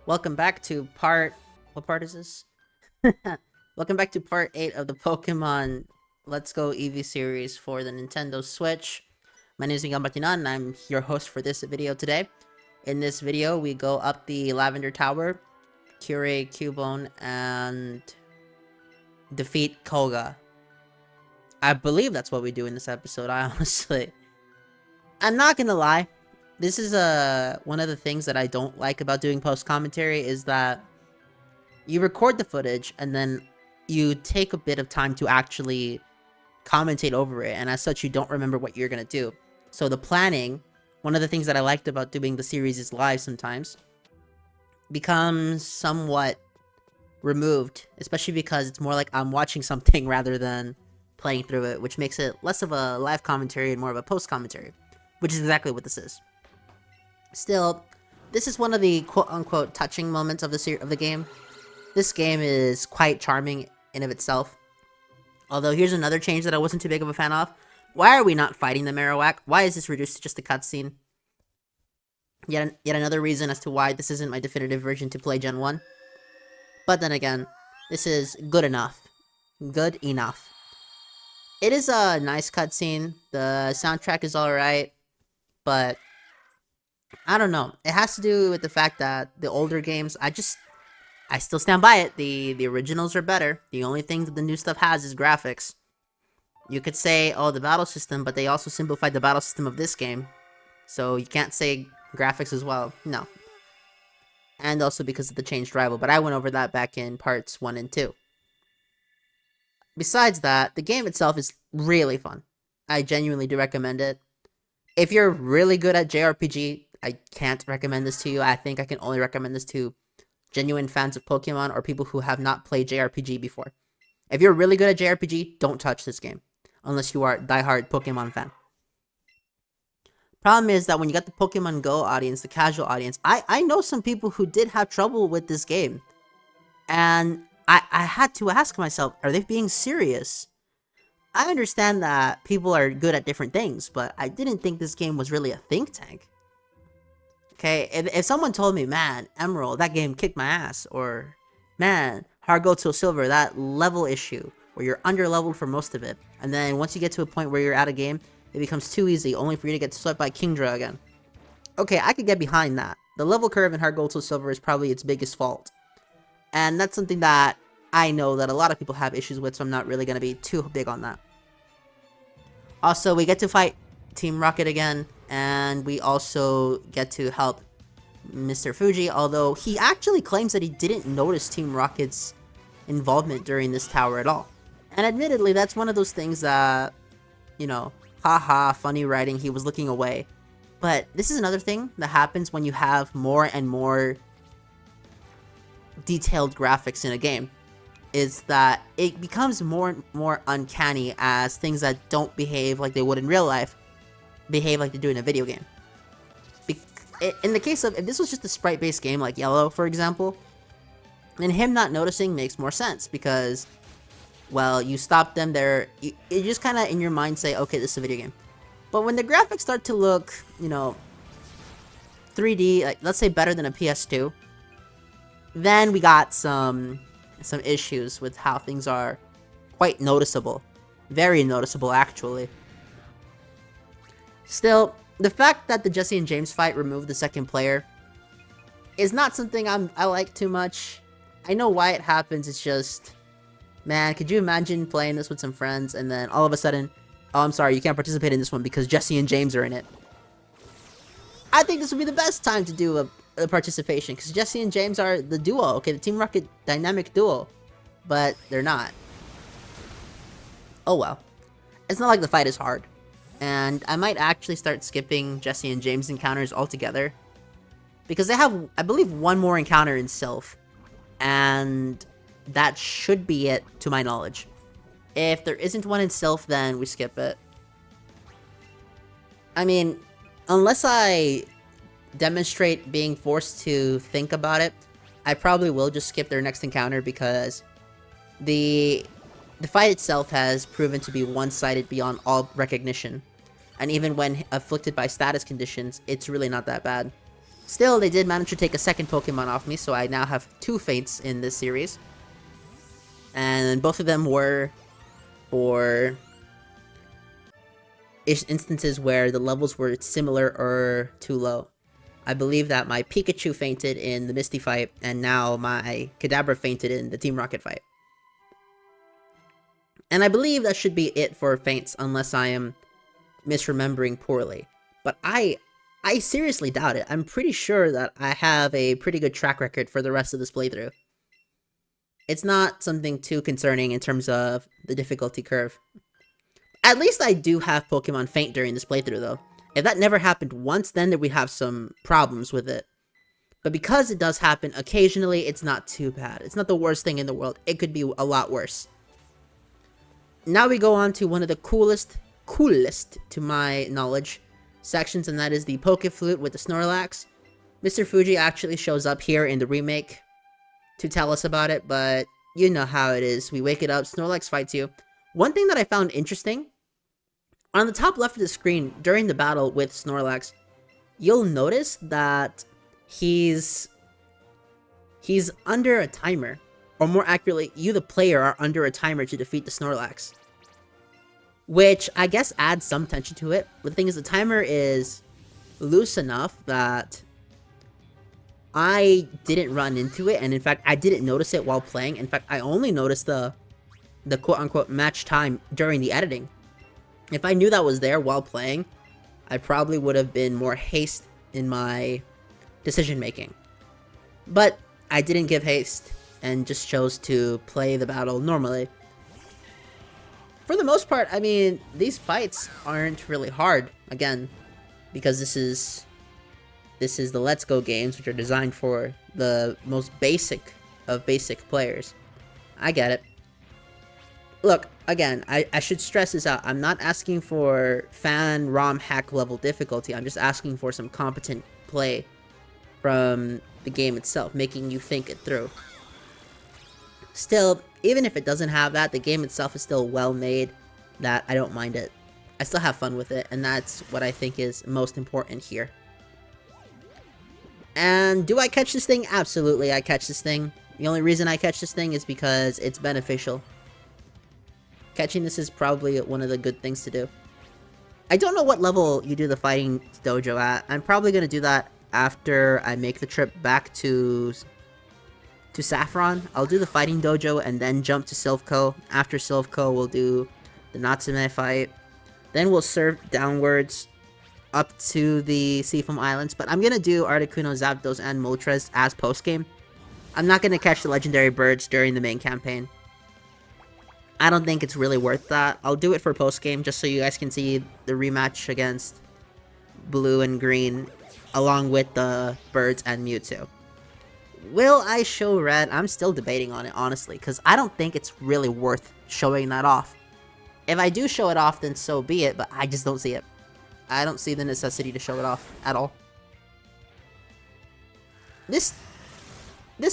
Welcome back to What part is this? Welcome back to part 8 of the Pokemon Let's Go Eevee series for the Nintendo Switch. My name is Miguel Martinan, and I'm your host for this video today. In this video, we go up the Lavender Tower, curate Cubone, and defeat Koga. I believe that's what we do in this episode, I'm not gonna lie. This is one of the things that I don't like about doing post-commentary is that you record the footage and then you take a bit of time to actually commentate over it, and as such you don't remember what you're gonna do. So the planning, one of the things that I liked about doing the series is live sometimes, becomes somewhat removed, especially because it's more like I'm watching something rather than playing through it, which makes it less of a live commentary and more of a post commentary, which is exactly what this is. Still, this is one of the quote-unquote touching moments of the game. This game is quite charming in of itself. Although here's another change that I wasn't too big of a fan of. Why are we not fighting the Marowak? Why is this reduced to just a cutscene? Yet another reason as to why this isn't my definitive version to play Gen 1. But then again, this is good enough. Good enough. It is a nice cutscene. The soundtrack is alright. But I don't know. It has to do with the fact that the older games, I still stand by it. The originals are better. The only thing that the new stuff has is graphics. You could say, oh, the battle system, but they also simplified the battle system of this game. So you can't say graphics as well. No. And also because of the changed rival, but I went over that back in parts 1 and 2. Besides that, the game itself is really fun. I genuinely do recommend it. If you're really good at JRPG, I can't recommend this to you. I think I can only recommend this to genuine fans of Pokemon or people who have not played JRPG before. If you're really good at JRPG, don't touch this game. Unless you are a diehard Pokemon fan. Problem is that when you got the Pokemon Go audience, the casual audience, I know some people who did have trouble with this game. And I had to ask myself, are they being serious? I understand that people are good at different things, but I didn't think this game was really a think tank. Okay, if someone told me, man, Emerald, that game kicked my ass, or man, Hard Gold Soul Silver, that level issue, where you're under-leveled for most of it, and then once you get to a point where you're out of game, it becomes too easy, only for you to get swept by Kingdra again. Okay, I could get behind that. The level curve in Hard Gold Soul Silver is probably its biggest fault. And that's something that I know that a lot of people have issues with, so I'm not really going to be too big on that. Also, we get to fight Team Rocket again, and we also get to help Mr. Fuji, although he actually claims that he didn't notice Team Rocket's involvement during this tower at all. And admittedly, that's one of those things that, you know, haha, funny writing, he was looking away. But this is another thing that happens when you have more and more detailed graphics in a game, is that it becomes more and more uncanny as things that don't behave like they would in real life behave like they do in a video game. In the case of, if this was just a sprite-based game like Yellow, for example, then him not noticing makes more sense because, well, you stop them there, you just kind of in your mind say, okay, this is a video game. But when the graphics start to look, you know, 3D, like, let's say better than a PS2, then we got some issues with how things are quite noticeable. Very noticeable, actually. Still, the fact that the Jesse and James fight removed the second player is not something I like too much. I know why it happens, it's just, man, could you imagine playing this with some friends and then all of a sudden, oh, I'm sorry, you can't participate in this one because Jesse and James are in it. I think this would be the best time to do a participation because Jesse and James are the duo, okay, the Team Rocket dynamic duo, but they're not. Oh well. It's not like the fight is hard. And I might actually start skipping Jesse and James encounters altogether. Because they have, I believe, one more encounter in Sylph. And that should be it, to my knowledge. If there isn't one in Sylph, then we skip it. I mean, unless I demonstrate being forced to think about it, I probably will just skip their next encounter because the fight itself has proven to be one-sided beyond all recognition. And even when afflicted by status conditions, it's really not that bad. Still, they did manage to take a second Pokemon off me, so I now have 2 faints in this series. And both of them were for instances where the levels were similar or too low. I believe that my Pikachu fainted in the Misty fight, and now my Kadabra fainted in the Team Rocket fight. And I believe that should be it for faints, unless I am misremembering poorly. But I seriously doubt it. I'm pretty sure that I have a pretty good track record for the rest of this playthrough. It's not something too concerning in terms of the difficulty curve. At least I do have Pokemon faint during this playthrough, though. If that never happened once, then we'd have some problems with it. But because it does happen occasionally, it's not too bad. It's not the worst thing in the world. It could be a lot worse. Now we go on to one of the coolest to my knowledge sections, and that is the Poke Flute with the Snorlax. Mr. Fuji actually shows up here in the remake to tell us about it, but you know how it is. We wake it up, Snorlax fights you. One thing that I found interesting, on the top left of the screen during the battle with Snorlax, you'll notice that he's under a timer. Or more accurately, you the player are under a timer to defeat the Snorlax. Which I guess adds some tension to it. But the thing is, the timer is loose enough that I didn't run into it, and in fact, I didn't notice it while playing. In fact, I only noticed the quote-unquote match time during the editing. If I knew that was there while playing, I probably would have been more haste in my decision-making. But I didn't give haste, and just chose to play the battle normally. For the most part, I mean, these fights aren't really hard, again, because this is the Let's Go games, which are designed for the most basic of basic players. I get it. Look, again, I should stress this out. I'm not asking for fan ROM hack level difficulty. I'm just asking for some competent play from the game itself, making you think it through. Still, even if it doesn't have that, the game itself is still well made, that I don't mind it. I still have fun with it, and that's what I think is most important here. And do I catch this thing? Absolutely, I catch this thing. The only reason I catch this thing is because it's beneficial. Catching this is probably one of the good things to do. I don't know what level you do the fighting dojo at. I'm probably going to do that after I make the trip back to Saffron. I'll do the fighting dojo and then jump to Silphco. After Silphco, we'll do the Natsume fight. Then we'll surf downwards up to the Seafoam Islands. But I'm going to do Articuno, Zapdos, and Moltres as post-game. I'm not going to catch the legendary birds during the main campaign. I don't think it's really worth that. I'll do it for post-game just so you guys can see the rematch against Blue and Green along with the birds and Mewtwo. Will I show Red? I'm still debating on it, honestly, because I don't think it's really worth showing that off. If I do show it off, then so be it, but I just don't see it. I don't see the necessity to show it off at all. This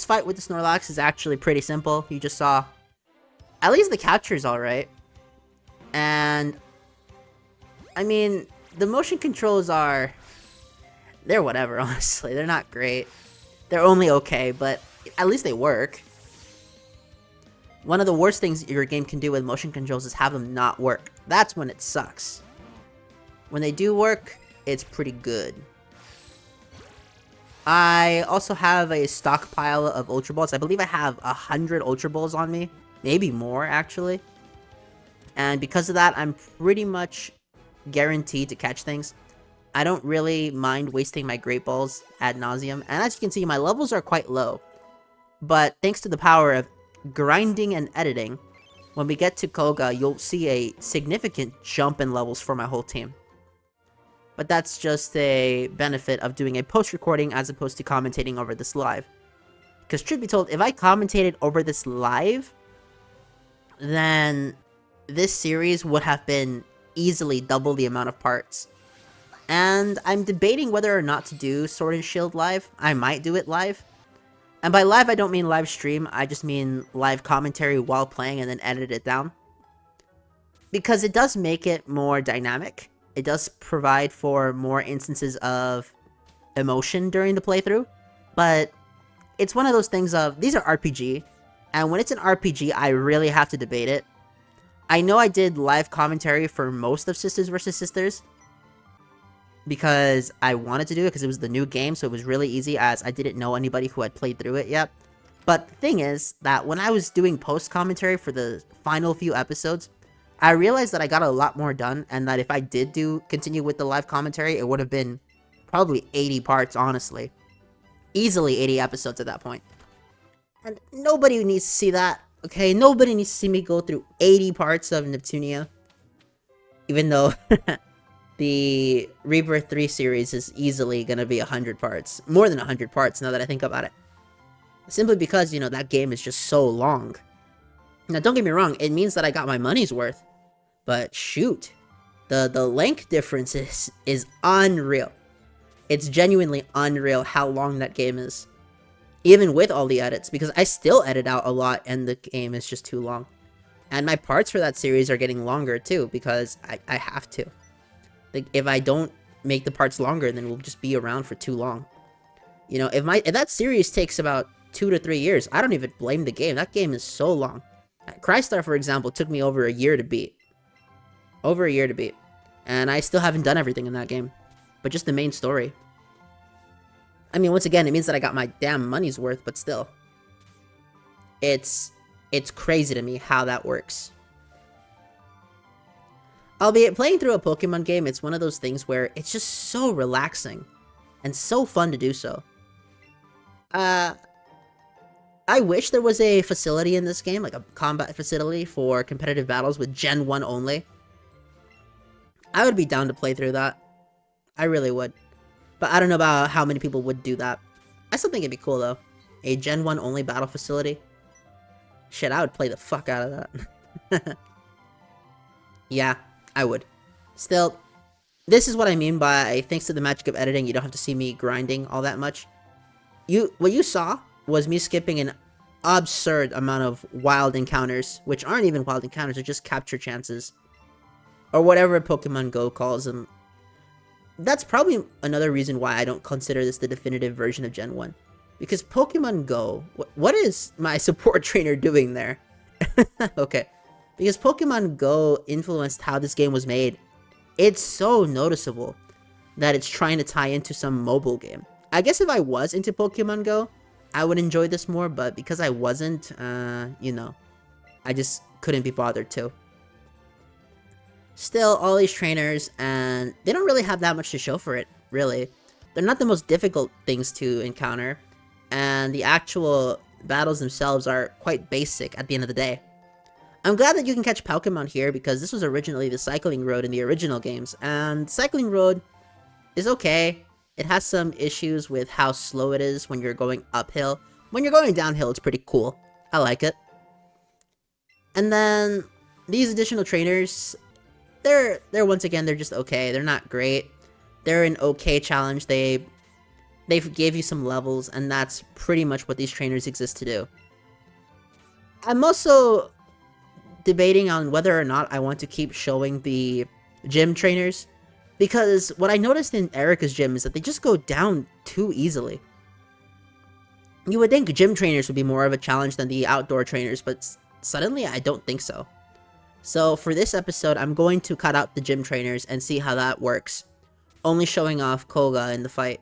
fight with the Snorlax is actually pretty simple. You just saw... At least the capture's alright. And... I mean, the motion controls are... They're whatever, honestly. They're not great. They're only okay, but at least they work. One of the worst things your game can do with motion controls is have them not work. That's when it sucks. When they do work, it's pretty good. I also have a stockpile of Ultra Balls. I believe I have 100 Ultra Balls on me. Maybe more, actually. And because of that, I'm pretty much guaranteed to catch things. I don't really mind wasting my Great Balls ad nauseum. And as you can see, my levels are quite low. But thanks to the power of grinding and editing, when we get to Koga, you'll see a significant jump in levels for my whole team. But that's just a benefit of doing a post-recording as opposed to commentating over this live. Because truth be told, if I commentated over this live, then this series would have been easily double the amount of parts. And I'm debating whether or not to do Sword and Shield live. I might do it live. And by live, I don't mean live stream. I just mean live commentary while playing and then edit it down. Because it does make it more dynamic. It does provide for more instances of emotion during the playthrough, but it's one of those things of, these are RPG, and when it's an RPG, I really have to debate it. I know I did live commentary for most of Sisters vs. Sisters, because I wanted to do it because it was the new game, so it was really easy as I didn't know anybody who had played through it yet. But the thing is that when I was doing post-commentary for the final few episodes, I realized that I got a lot more done, and that if I did continue with the live commentary, it would have been probably 80 parts, honestly. Easily 80 episodes at that point. And nobody needs to see that, okay? Nobody needs to see me go through 80 parts of Neptunia. Even though the Rebirth 3 series is easily gonna be 100 parts. More than 100 parts, now that I think about it. Simply because, you know, that game is just so long. Now, don't get me wrong, it means that I got my money's worth. But shoot, the length difference is unreal. It's genuinely unreal how long that game is. Even with all the edits, because I still edit out a lot and the game is just too long. And my parts for that series are getting longer too, because I have to. Like, if I don't make the parts longer, then we'll just be around for too long. You know, if that series takes about 2 to 3 years, I don't even blame the game. That game is so long. Crystar, for example, took me over a year to beat. Over a year to beat. And I still haven't done everything in that game. But just the main story. I mean, once again, it means that I got my damn money's worth, but still. It's crazy to me how that works. Albeit, playing through a Pokemon game, it's one of those things where it's just so relaxing. And so fun to do so. I wish there was a facility in this game, like a combat facility for competitive battles with Gen 1 only. I would be down to play through that. I really would. But I don't know about how many people would do that. I still think it'd be cool, though. A Gen 1 only battle facility. Shit, I would play the fuck out of that. Yeah, I would. Still, this is what I mean by, thanks to the magic of editing, you don't have to see me grinding all that much. What you saw was me skipping an absurd amount of wild encounters, which aren't even wild encounters, they're just capture chances. Or whatever Pokemon Go calls them. That's probably another reason why I don't consider this the definitive version of Gen 1. Because Pokemon Go, what is my support trainer doing there? Okay. Because Pokemon Go influenced how this game was made. It's so noticeable that it's trying to tie into some mobile game. I guess if I was into Pokemon Go, I would enjoy this more, but because I wasn't, you know, I just couldn't be bothered to. Still, all these trainers, and they don't really have that much to show for it, really. They're not the most difficult things to encounter, and the actual battles themselves are quite basic at the end of the day. I'm glad that you can catch Pokemon here, because this was originally the Cycling Road in the original games, and Cycling Road is okay. It has some issues with how slow it is when you're going uphill. When you're going downhill, it's pretty cool. I like it. And then, these additional trainers, they're once again, they're just okay. They're not great. They're an okay challenge. They gave you some levels, and that's pretty much what these trainers exist to do. I'm also debating on whether or not I want to keep showing the gym trainers, because what I noticed in Erica's gym is that they just go down too easily. You would think gym trainers would be more of a challenge than the outdoor trainers, but suddenly I don't think so. So for this episode, I'm going to cut out the gym trainers and see how that works. Only showing off Koga in the fight.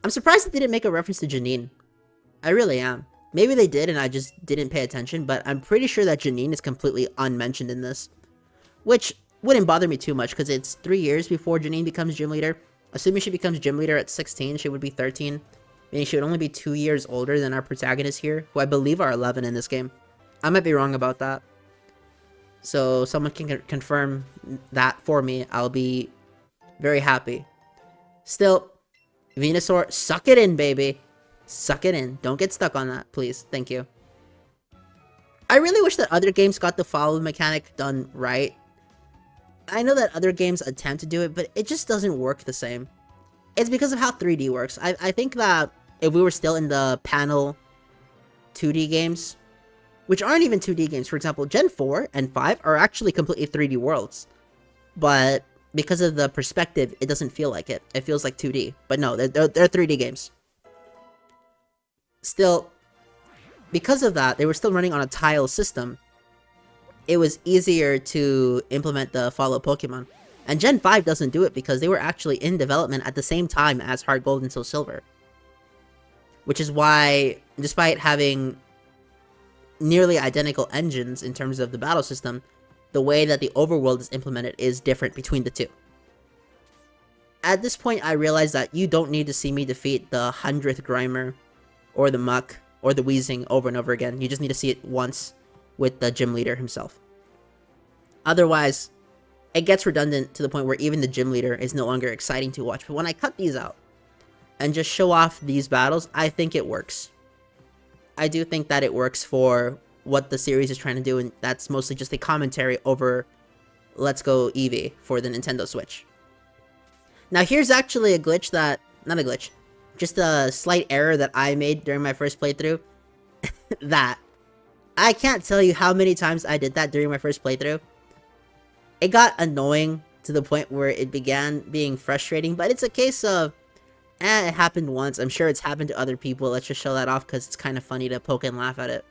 I'm surprised that they didn't make a reference to Janine. I really am. Maybe they did and I just didn't pay attention, but I'm pretty sure that Janine is completely unmentioned in this. Which wouldn't bother me too much, because it's 3 years before Janine becomes gym leader. Assuming she becomes gym leader at 16, she would be 13. Meaning she would only be 2 years older than our protagonists here, who I believe are 11 in this game. I might be wrong about that. So someone can confirm that for me. I'll be very happy. Still, Venusaur, suck it in, baby. Suck it in. Don't get stuck on that, please. Thank you. I really wish that other games got the follow mechanic done right. I know that other games attempt to do it, but it just doesn't work the same. It's because of how 3D works. I think that if we were still in the panel 2D games, which aren't even 2D games, for example, Gen 4 and 5 are actually completely 3D worlds. But because of the perspective, it doesn't feel like it. It feels like 2D. But no, they're 3D games. Still, because of that, they were still running on a tile system. It was easier to implement the follow Pokemon. And Gen 5 doesn't do it because they were actually in development at the same time as Heart Gold and Soul Silver. Which is why, despite having nearly identical engines in terms of the battle system, the way that the overworld is implemented is different between the two. At this point, I realized that you don't need to see me defeat the 100th Grimer, or the Muck, or the Weezing over and over again. You just need to see it once with the gym leader himself. Otherwise, it gets redundant to the point where even the gym leader is no longer exciting to watch. But when I cut these out and just show off these battles, I think it works. I do think that it works for what the series is trying to do, and that's mostly just a commentary over Let's Go Eevee for the Nintendo Switch. Now here's actually a glitch that, not a glitch, just a slight error that I made during my first playthrough. That, I can't tell you how many times I did that during my first playthrough. It got annoying to the point where it began being frustrating, but it's a case of, it happened once, I'm sure it's happened to other people, let's just show that off because it's kind of funny to poke and laugh at it.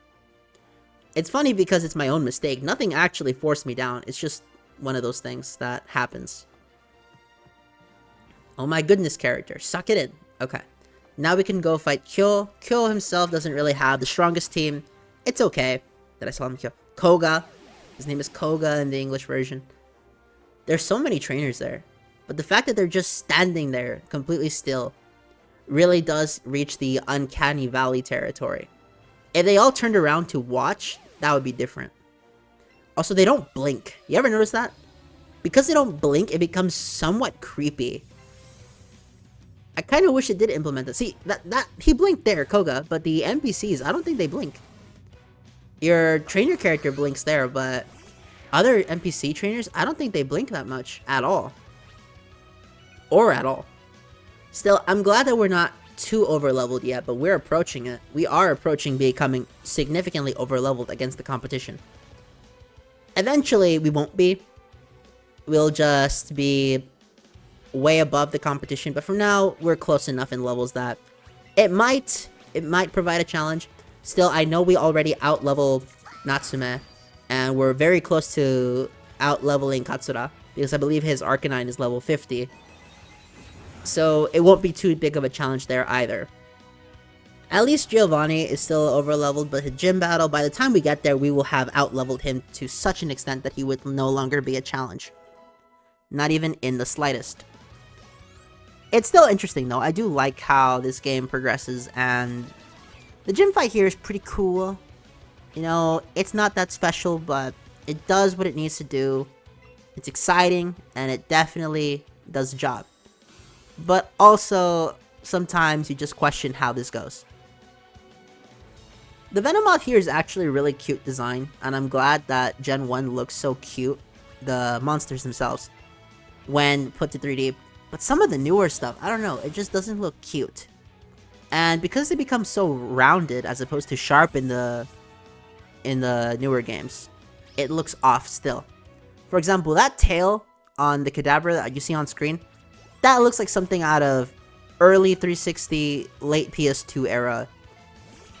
It's funny because it's my own mistake. Nothing actually forced me down. It's just one of those things that happens. Oh my goodness, character. Suck it in. Okay. Now we can go fight Kyo. Kyo himself doesn't really have the strongest team. It's okay. Did I call him Kyo? Koga. His name is Koga in the English version. There's so many trainers there. But the fact that they're just standing there completely still really does reach the uncanny valley territory. If they all turned around to watch, that would be different. Also, they don't blink. You ever notice that? Because they don't blink, it becomes somewhat creepy. I kind of wish it did implement that. See, he blinked there, Koga, but the NPCs, I don't think they blink. Your trainer character blinks there, but other NPC trainers, I don't think they blink that much at all. Or at all. Still, I'm glad that we're not too over-leveled yet, but we're approaching it. We are approaching becoming significantly over-leveled against the competition. Eventually, we won't be. We'll just be way above the competition, but for now, we're close enough in levels that it might provide a challenge. Still, I know we already out-level Natsume, and we're very close to out-leveling Katsura, because I believe his Arcanine is level 50. So it won't be too big of a challenge there either. At least Giovanni is still over-leveled, but his gym battle, by the time we get there, we will have out-leveled him to such an extent that he would no longer be a challenge. Not even in the slightest. It's still interesting though. I do like how this game progresses, and the gym fight here is pretty cool. You know, it's not that special, but it does what it needs to do. It's exciting, and it definitely does the job. But also, sometimes you just question how this goes. The Venomoth here is actually a really cute design, and I'm glad that Gen 1 looks so cute, the monsters themselves, when put to 3D. But some of the newer stuff, I don't know, it just doesn't look cute. And because they become so rounded as opposed to sharp in the newer games, it looks off still. For example, that tail on the Kadabra that you see on screen, that looks like something out of early 360, late PS2 era.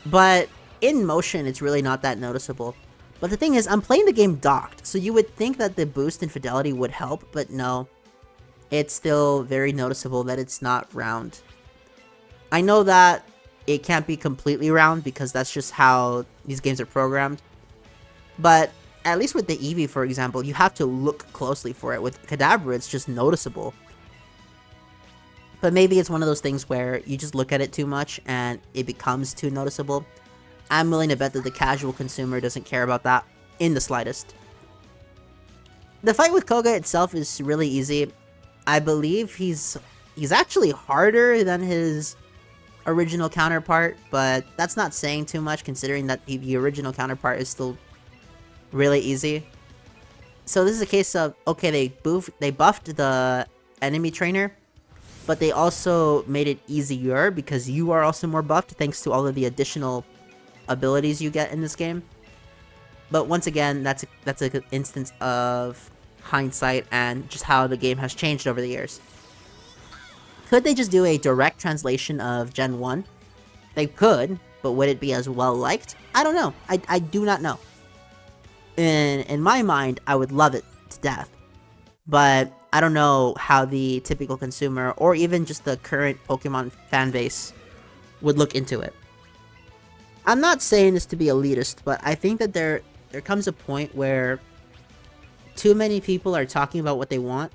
But in motion, it's really not that noticeable. But the thing is, I'm playing the game docked, so you would think that the boost in fidelity would help, but no. It's still very noticeable that it's not round. I know that it can't be completely round because that's just how these games are programmed. But at least with the Eevee, for example, you have to look closely for it. With Kadabra, it's just noticeable. But maybe it's one of those things where you just look at it too much and it becomes too noticeable. I'm willing to bet that the casual consumer doesn't care about that in the slightest. The fight with Koga itself is really easy. I believe he's actually harder than his original counterpart, but that's not saying too much considering that the original counterpart is still really easy. So this is a case of, okay, they buffed the enemy trainer, but they also made it easier because you are also more buffed thanks to all of the additional abilities you get in this game. But once again, that's an instance of hindsight and just how the game has changed over the years. Could they just do a direct translation of Gen 1? They could, but would it be as well liked? I don't know. I do not know. In my mind, I would love it to death. But I don't know how the typical consumer, or even just the current Pokemon fan base, would look into it. I'm not saying this to be elitist, but I think that there comes a point where too many people are talking about what they want,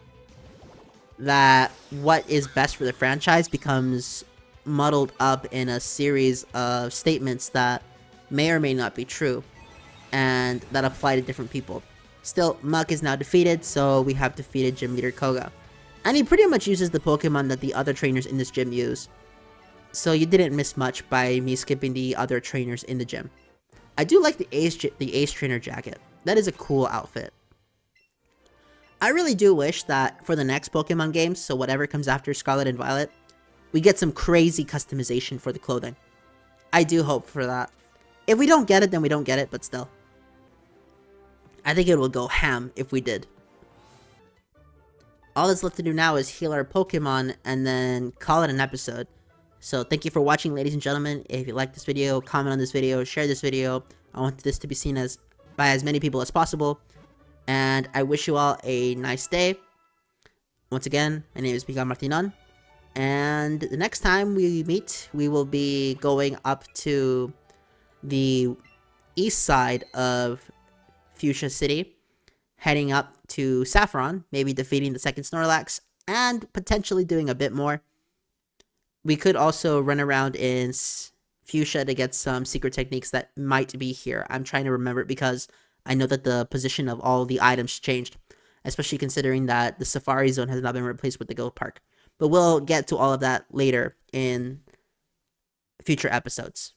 that what is best for the franchise becomes muddled up in a series of statements that may or may not be true, and that apply to different people. Still, Muk is now defeated, so we have defeated Gym Leader Koga. And he pretty much uses the Pokemon that the other trainers in this gym use. So you didn't miss much by me skipping the other trainers in the gym. I do like the Ace Trainer jacket. That is a cool outfit. I really do wish that for the next Pokemon games, so whatever comes after Scarlet and Violet, we get some crazy customization for the clothing. I do hope for that. If we don't get it, then we don't get it, but still. I think it will go ham if we did. All that's left to do now is heal our Pokemon and then call it an episode. So thank you for watching, ladies and gentlemen. If you like this video, comment on this video, share this video. I want this to be seen by as many people as possible. And I wish you all a nice day. Once again, my name is Miguel Martinon. And the next time we meet, we will be going up to the east side of Fuchsia City, heading up to Saffron, maybe defeating the second Snorlax, and potentially doing a bit more. We could also run around in Fuchsia to get some secret techniques that might be here. I'm trying to remember it because I know that the position of all the items changed, especially considering that the Safari Zone has now been replaced with the Go Park. But we'll get to all of that later in future episodes.